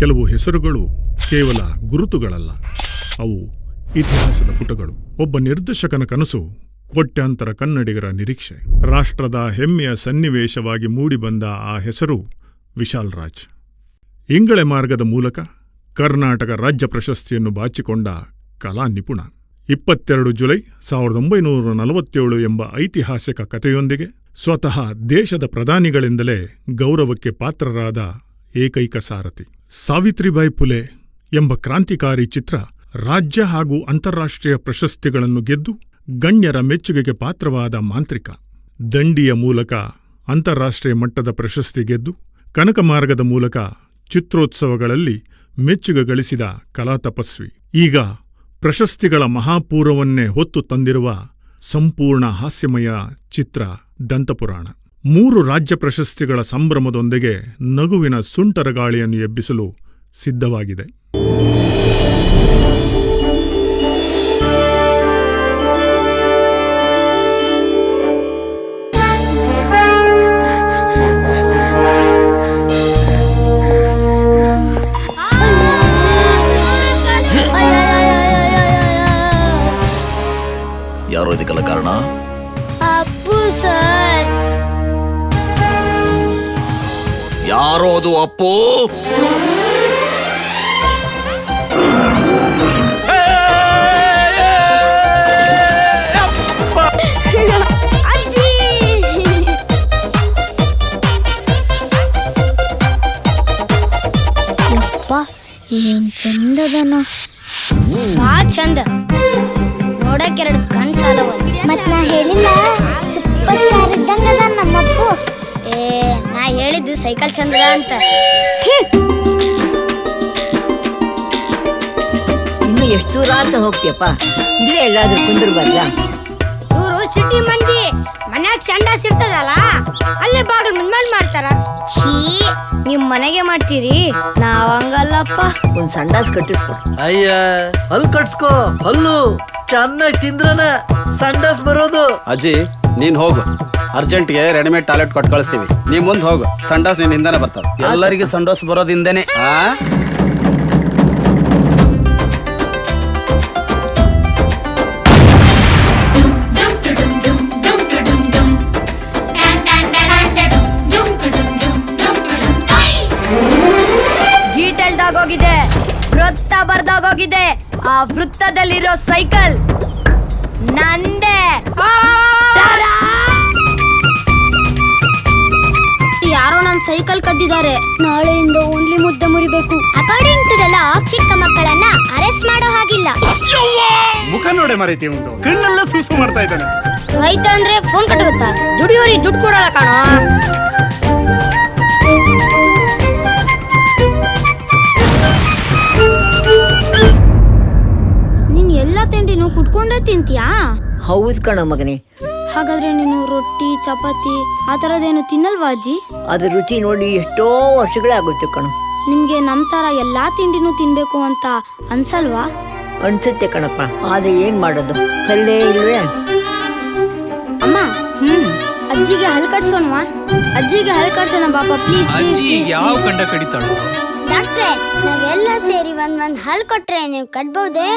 ಕೆಲವು ಹೆಸರುಗಳು ಕೇವಲ ಗುರುತುಗಳಲ್ಲ, ಅವು ಇತಿಹಾಸದ ಪುಟಗಳು. ಒಬ್ಬ ನಿರ್ದೇಶಕನ ಕನಸು, ಕೋಟ್ಯಾಂತರ ಕನ್ನಡಿಗರ ನಿರೀಕ್ಷೆ. ರಾಷ್ಟ್ರದ ಹೆಮ್ಮೆಯ ಸನ್ನಿವೇಶವಾಗಿ ಮೂಡಿಬಂದ ಆ ಹೆಸರು ವಿಶಾಲ್ ರಾಜ್. ಇಂಗಳೆ ಮಾರ್ಗದ ಮೂಲಕ ಕರ್ನಾಟಕ ರಾಜ್ಯ ಪ್ರಶಸ್ತಿಯನ್ನು ಬಾಚಿಕೊಂಡ ಕಲಾ ನಿಪುಣ. 22 ಜುಲೈ 1947 ಎಂಬ ಐತಿಹಾಸಿಕ ಕಥೆಯೊಂದಿಗೆ ಸ್ವತಃ ದೇಶದ ಪ್ರಧಾನಿಗಳಿಂದಲೇ ಗೌರವಕ್ಕೆ ಪಾತ್ರರಾದ ಏಕೈಕ ಸಾರಥಿ. ಸಾವಿತ್ರಿಬಾಯಿ ಫುಲೆ ಎಂಬ ಕ್ರಾಂತಿಕಾರಿ ಚಿತ್ರ ರಾಜ್ಯ ಹಾಗೂ ಅಂತಾರಾಷ್ಟ್ರೀಯ ಪ್ರಶಸ್ತಿಗಳನ್ನು ಗೆದ್ದು ಗಣ್ಯರ ಮೆಚ್ಚುಗೆಗೆ ಪಾತ್ರವಾದ ಮಾಂತ್ರಿಕ. ದಂಡಿಯ ಮೂಲಕ ಅಂತಾರಾಷ್ಟ್ರೀಯ ಮಟ್ಟದ ಪ್ರಶಸ್ತಿ ಗೆದ್ದು ಕನಕ ಮಾರ್ಗದ ಮೂಲಕ ಚಿತ್ರೋತ್ಸವಗಳಲ್ಲಿ ಮೆಚ್ಚುಗೆ ಗಳಿಸಿದ ಕಲಾ ತಪಸ್ವಿ. ಈಗ ಪ್ರಶಸ್ತಿಗಳ ಮಹಾಪೂರವನ್ನೇ ಹೊತ್ತು ತಂದಿರುವ ಸಂಪೂರ್ಣ ಹಾಸ್ಯಮಯ ಚಿತ್ರ ದಂತಪುರಾಣ. 3 ರಾಜ್ಯ ಪ್ರಶಸ್ತಿಗಳ ಸಂಭ್ರಮದೊಂದಿಗೆ ನಗುವಿನ ಸುಂಟರಗಾಳಿಯನ್ನು ಎಬ್ಬಿಸಲು ಸಿದ್ಧವಾಗಿದೆ. ಯಾರೋ ಇದಕ್ಕೆಲ್ಲ ಕಾರಣ? ಅಪ್ಪು ಸರ್. ಯಾರೋ ಅದು ಅಪ್ಪು? ಏನ್ ಚಂದದನ, ಬಾ ಚಂದ ನೋಡಕ್ 2 ಕಣ್ ಸಾಲವ. ಮತ್ ನಾ ಹೇಳಿಲ್ಲ ಸೂಪರ್ ಸ್ಟಾರ್ ಇದ್ದಂಗದ ನಮ್ಮಪ್ಪು. ನಾ ಹೇಳಿದ್ದು ಸೈಕಲ್ ಚಂದದ ಅಂತ. ಇನ್ನು ಎಷ್ಟು ದೂರ ಅಂತ ಹೋಗ್ತೀಯಪ್ಪ? ಇಲ್ಲೇ ಎಲ್ಲಾದ್ರೂ ಕುಂದಿರ್ಬಾರ್ದ? ಇವರು ಸಿಟಿ ಮಂದಿ, ಮನ್ಯಾಗ ಸಂಡಾಸ್ ಇರ್ತದಲ್ಲ ಅಲ್ಲೇ ಬಾಗಿಲು ಮುಂದ್ಮೇಲೆ ಮಾಡ್ತಾರ. ಛೀ, ನಿಮ್ ಮನೆಗೆ ಮಾಡ್ತೀರಿ, ನಾವ್ ಹಂಗಲ್ಲಪ್ಪ. ಒಂದ್ ಸಂಡಾಸ್ ಕಟ್ಟಿಸ್ಕೊ. ಅಯ್ಯ, ಹಲ್ ಕಟ್ಸ್ಕೋ. ಹಲ್ಲು ಚೆನ್ನಾಗಿ ತಿಂದ್ರನ ಸಂಡಾಸ್ ಬರೋದು. ಅಜ್ಜಿ ನೀನ್ ಹೋಗು, ಅರ್ಜೆಂಟ್ಗೆ ರೆಡಿಮೇಡ್ ಟಾಯ್ಲೆಟ್ ಕೊಟ್ಟು ಕಳಿಸ್ತೀವಿ. ನೀ ಮುಂದೆ ಹೋಗು, ಸಂಡಾಸ್ ನಿನ್ ಹಿಂದೆನೆ ಬರ್ತಾವ. ಎಲ್ಲರಿಗೆ ಸಂಡಾಸ್ ಬರೋದಿಂದೇನೆ. ಹೋಗಿದೆ, ವೃತ್ತ ಬರ್ದಾಗೋಗಿದೆ. ಆ ವೃತ್ತದಲ್ಲಿರೋ ಸೈಕಲ್ ನಂದೇ. ಯಾರೋ ನನ್ನ ಸೈಕಲ್ ಕದ್ದಿದ್ದಾರೆ. ನಾಳೆಯಿಂದ ಓನ್ಲಿ ಮುದ್ದೆ ಮುರಿಬೇಕು. ಅಕಾರ್ಡಿಂಗ್ ಟು ದ ಲಾ, ಚಿಕ್ಕ ಮಕ್ಕಳನ್ನ ಅರೆಸ್ಟ್ ಮಾಡೋ ಹಾಗಿಲ್ಲ. ಮುಖ ನೋಡೆ ಮರೈತಿ, ಒಂದು ಕಣ್ಣೆಲ್ಲ ಸೂಸು ಮಾಡ್ತಾ ಇದ್ದಾನೆ. ರೈತ ಅಂದ್ರೆ ಫೋನ್ ಕಟ್ಟುತ್ತಾ, ದುಡಿಯೋರಿ ದುಡ್ಡು ಕೊಡಲ್ಲ ಕಾಣೋ. ಎಲ್ಲಾ ತಿಂಡಿನೂ ಕುಟ್ಕೊಂಡೇ ತಿಂತೀಯಾ? ಹೌದು ಕಣ ಮಗನೇ. ಹಾಗಾದ್ರೆ ನೀನು ರೊಟ್ಟಿ ಚಪಾತಿ ಆ ತರದೇನು ತಿನ್ನಲ್ವಾ ಅಜ್ಜಿ? ಅದ್ರ ರುಚಿ ನೋಡಿ ಎಷ್ಟೋ ವರ್ಷಗಳೇ ಆಗುತ್ತೆ ಕಣ. ನಿಮ್ಗೆ ನಮ್ ತರ ಎಲ್ಲಾ ತಿಂಡಿನೂ ತಿನ್ಬೇಕು ಅಂತ ಅನ್ಸಲ್ವಾ? ಅನ್ಸುತ್ತೆ ಕಣಪ್ಪ, ಆದ್ರೆ ಏನ್ ಮಾಡೋದು, ಕಲ್ಲೇ ಇಲ್ವೇ. ಅಮ್ಮ, ಅಜ್ಜಿಗೆ ಹಲ್ ಕಟ್ಸೋಣವಾ? ಅಜ್ಜಿಗೆ ಹಲ್ ಕಟ್ಸೋಣ ಬಾಪ, ಪ್ಲೀಸ್. ಅಜ್ಜಿ ಯಾವ ಕಂಡ ಕಡಿತಾಳು? ಡಾಕ್ಟ್ರೆ, ನಾವೆಲ್ಲ ಸೇರಿ ಒಂದ್ ಹಲ್ ಕೊಟ್ರೆ ನೀವು ಕಟ್ಬಹುದೇ?